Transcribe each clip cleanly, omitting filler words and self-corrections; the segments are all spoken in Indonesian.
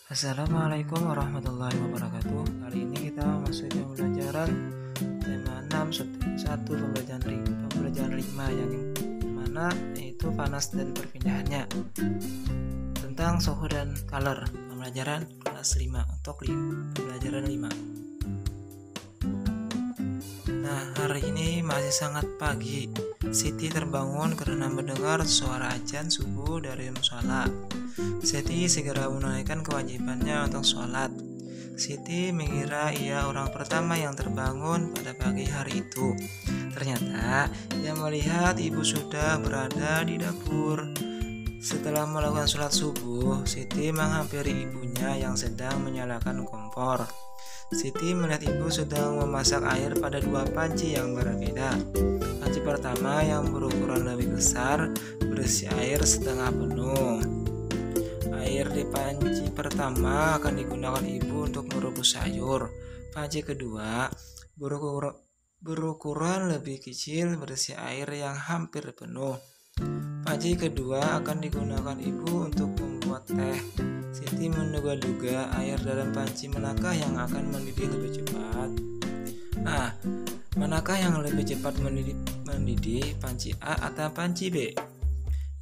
Assalamualaikum warahmatullahi wabarakatuh. Kali ini kita masuk ke pembelajaran tema 6 1 pembelajaran 5 yang mana yaitu panas dan perpindahannya, tentang suhu dan color, pembelajaran kelas 5 untuk pembelajaran 5. Nah, hari ini masih sangat pagi. Siti terbangun karena mendengar suara adzan subuh dari musola. Siti segera menunaikan kewajibannya untuk sholat. Siti mengira ia orang pertama yang terbangun pada pagi hari itu. Ternyata ia melihat ibu sudah berada di dapur. Setelah melakukan sholat subuh, Siti menghampiri ibunya yang sedang menyalakan kompor. Siti melihat ibu sedang memasak air pada dua panci yang berbeda. Panci pertama yang berukuran lebih besar berisi air setengah penuh. Air di panci pertama akan digunakan ibu untuk merebus sayur. Panci kedua berukuran lebih kecil berisi air yang hampir penuh. Panci kedua akan digunakan ibu untuk membuat teh. Siti menduga-duga air dalam panci manakah yang akan mendidih lebih cepat. Manakah yang lebih cepat mendidih, panci A atau panci B?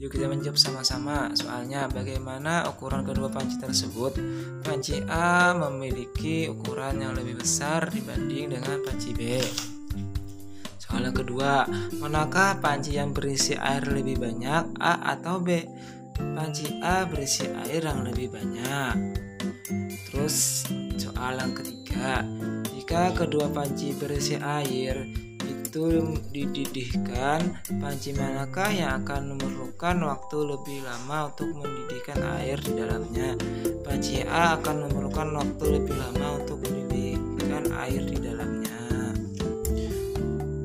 Yuk kita menjawab sama-sama. Soalnya bagaimana ukuran kedua panci tersebut? Panci A memiliki ukuran yang lebih besar dibanding dengan panci B. Soal kedua, manakah panci yang berisi air lebih banyak, A atau B? Panci A berisi air yang lebih banyak. Terus soal yang ketiga, jika kedua panci berisi air itu dididihkan, panci manakah yang akan memerlukan waktu lebih lama untuk mendidihkan air di dalamnya? Panci A akan memerlukan waktu lebih lama untuk mendidihkan air di dalamnya.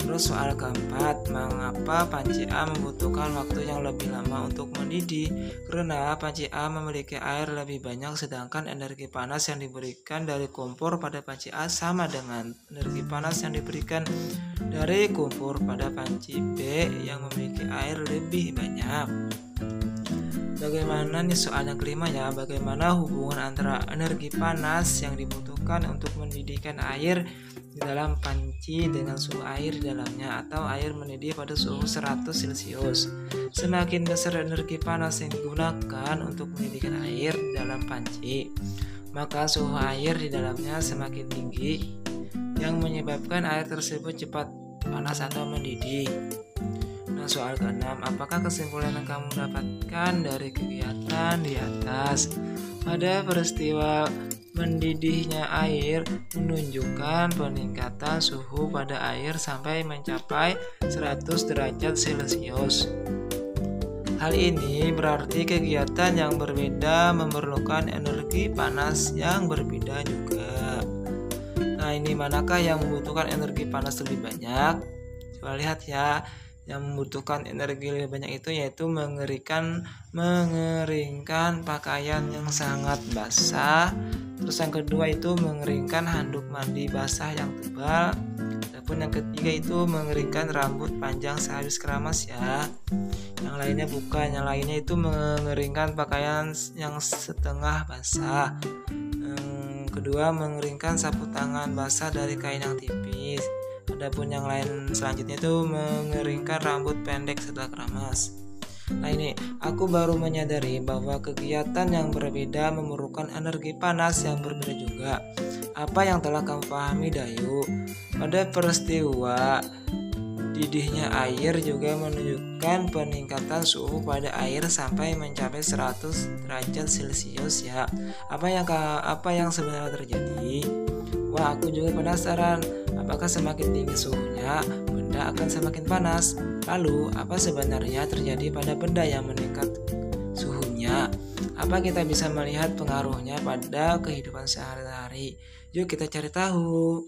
Terus soal keempat, mengapa panci A membutuhkan waktu yang lebih lama untuk mendidih? Karena panci A memiliki air lebih banyak, sedangkan energi panas yang diberikan dari kompor pada panci A sama dengan energi panas yang diberikan dari kompor pada panci B yang memiliki air lebih banyak. Bagaimana nih soal yang kelima ya? Bagaimana hubungan antara energi panas yang dibutuhkan untuk mendidihkan air di dalam panci dengan suhu air di dalamnya atau air mendidih pada suhu 100 Celcius. Semakin besar energi panas yang digunakan untuk mendidihkan air di dalam panci, maka suhu air di dalamnya semakin tinggi, yang menyebabkan air tersebut cepat panas atau mendidih. Nah, soal ke-6, apakah kesimpulan yang kamu dapatkan dari kegiatan di atas? Pada peristiwa mendidihnya air menunjukkan peningkatan suhu pada air sampai mencapai 100 derajat Celcius. Hal ini berarti kegiatan yang berbeda memerlukan energi panas yang berbeda juga. Nah, ini manakah yang membutuhkan energi panas lebih banyak? Coba lihat ya. Yang membutuhkan energi lebih banyak itu yaitu mengeringkan pakaian yang sangat basah. Terus yang kedua itu mengeringkan handuk mandi basah yang tebal. Adapun yang ketiga itu mengeringkan rambut panjang sehabis keramas ya. Yang lainnya bukan, yang lainnya itu mengeringkan pakaian yang setengah basah. Yang kedua mengeringkan sapu tangan basah dari kain yang tipis. Adapun yang lain selanjutnya itu mengeringkan rambut pendek setelah keramas. Nah, ini aku baru menyadari bahwa kegiatan yang berbeda memerlukan energi panas yang berbeda juga. Apa yang telah kamu pahami, Dayu? Pada peristiwa didihnya air juga menunjukkan peningkatan suhu pada air sampai mencapai 100 derajat Celcius ya. Apa yang sebenarnya terjadi? Wah, aku juga penasaran. Apakah semakin tinggi suhunya, benda akan semakin panas? Lalu, apa sebenarnya terjadi pada benda yang meningkat suhunya? Apa kita bisa melihat pengaruhnya pada kehidupan sehari-hari? Yuk kita cari tahu.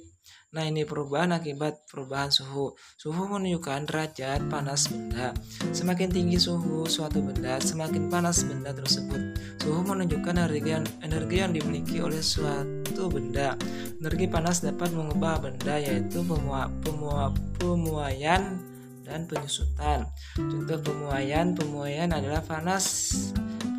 Nah, ini perubahan akibat perubahan suhu. Suhu menunjukkan derajat panas benda. Semakin tinggi suhu suatu benda, semakin panas benda tersebut. Suhu menunjukkan energi yang dimiliki oleh suatu benda. Energi panas dapat mengubah benda, yaitu pemuaian dan penyusutan. Contoh pemuaian adalah panas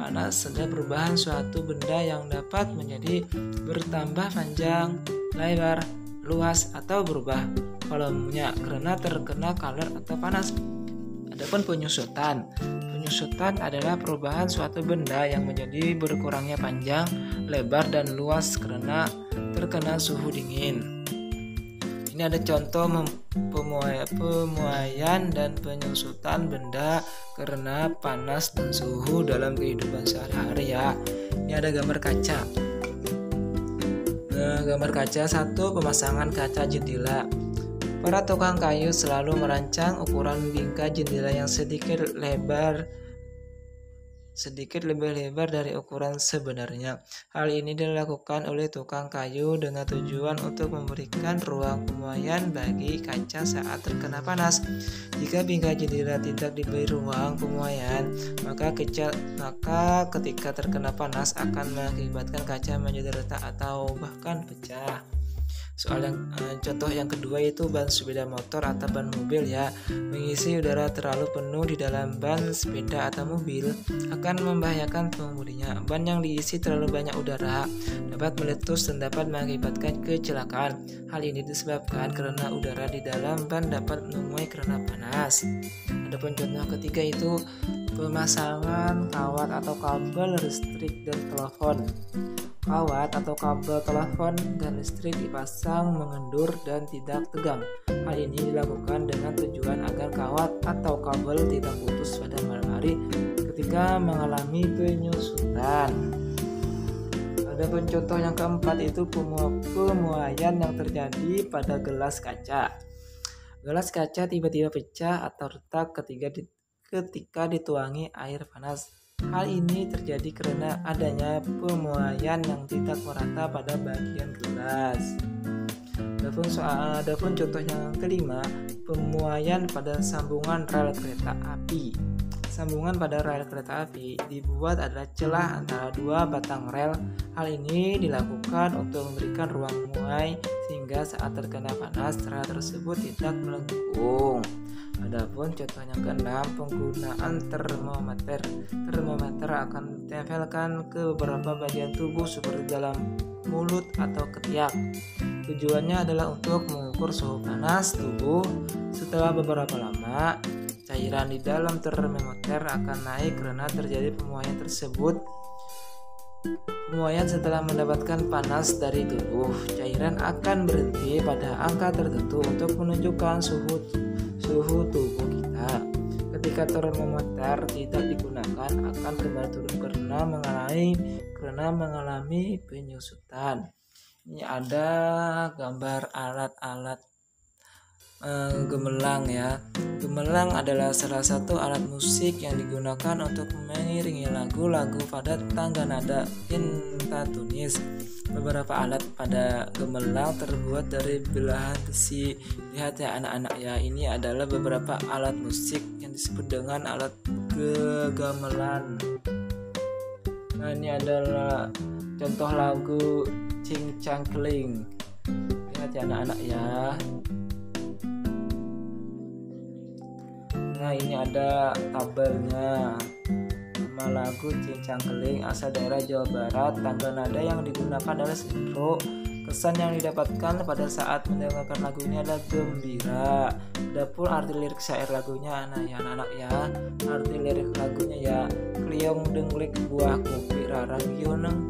panas adalah perubahan suatu benda yang dapat menjadi bertambah panjang, lebar, luas, atau berubah volumenya karena terkena kalor atau panas. Adapun penyusutan adalah perubahan suatu benda yang menjadi berkurangnya panjang, lebar, dan luas karena terkena suhu dingin. Ini ada contoh pemuaian dan penyusutan benda karena panas dan suhu dalam kehidupan sehari-hari ya. Ini ada gambar kaca. Gambar kaca 1, pemasangan kaca jendela. Para tukang kayu selalu merancang ukuran bingkai jendela yang sedikit lebih lebar dari ukuran sebenarnya. Hal ini dilakukan oleh tukang kayu dengan tujuan untuk memberikan ruang pemuaian bagi kaca saat terkena panas. Jika bingkai jendela tidak diberi ruang pemuaian, maka ketika terkena panas akan mengakibatkan kaca menjadi retak atau bahkan pecah. Contoh yang kedua yaitu ban sepeda motor atau ban mobil ya. Mengisi udara terlalu penuh di dalam ban sepeda atau mobil akan membahayakan pengemudinya. Ban yang diisi terlalu banyak udara dapat meletus dan dapat mengakibatkan kecelakaan. Hal ini disebabkan karena udara di dalam ban dapat memuai karena panas. Adapun contoh ketiga itu pemasangan kawat atau kabel listrik dan telepon. Kawat atau kabel telepon dan listrik dipasang mengendur dan tidak tegang. Hal ini dilakukan dengan tujuan agar kawat atau kabel tidak putus pada malam hari ketika mengalami penyusutan. Ada contoh yang keempat itu pemuaian yang terjadi pada gelas kaca. Gelas kaca tiba-tiba pecah atau retak ketika dituangi air panas. Hal ini terjadi karena adanya pemuaian yang tidak merata pada bagian gelas. Adapun contoh yang kelima, pemuaian pada sambungan rel kereta api. Sambungan pada rel kereta api dibuat adalah celah antara dua batang rel. Hal ini dilakukan untuk memberikan ruang muai sehingga saat terkena panas rel tersebut tidak melengkung. Adapun contoh yang keenam, penggunaan termometer. Termometer akan ditempelkan ke beberapa bagian tubuh seperti dalam mulut atau ketiak. Tujuannya adalah untuk mengukur suhu panas tubuh. Setelah beberapa lama, cairan di dalam termometer akan naik karena terjadi pemuaian tersebut. Pemuaian setelah mendapatkan panas dari tubuh, cairan akan berhenti pada angka tertentu untuk menunjukkan suhu tubuh kita. Ketika termometer tidak digunakan akan kembali turun karena mengalami penyusutan. Ini ada gambar alat-alat gemelang ya. Gemelang adalah salah satu alat musik yang digunakan untuk mengiringi lagu-lagu pada tangga nada pentatonis. Beberapa alat pada gemelang terbuat dari belahan besi. Lihat ya anak-anak ya, ini adalah beberapa alat musik yang disebut dengan alat gamelan. Nah, ini adalah contoh lagu Cing Cangkling. Lihat ya anak-anak ya. Nah, ini ada tabelnya. Nama lagu Cing Cangkling asal daerah Jawa Barat. Tangga nada yang digunakan adalah sentro. Kesan yang didapatkan pada saat mendengarkan lagu ini adalah gembira. Adapun arti lirik syair lagunya, nah ya anak-anak ya, arti lirik lagunya ya, kliong denglik buah kopi rarang gioneng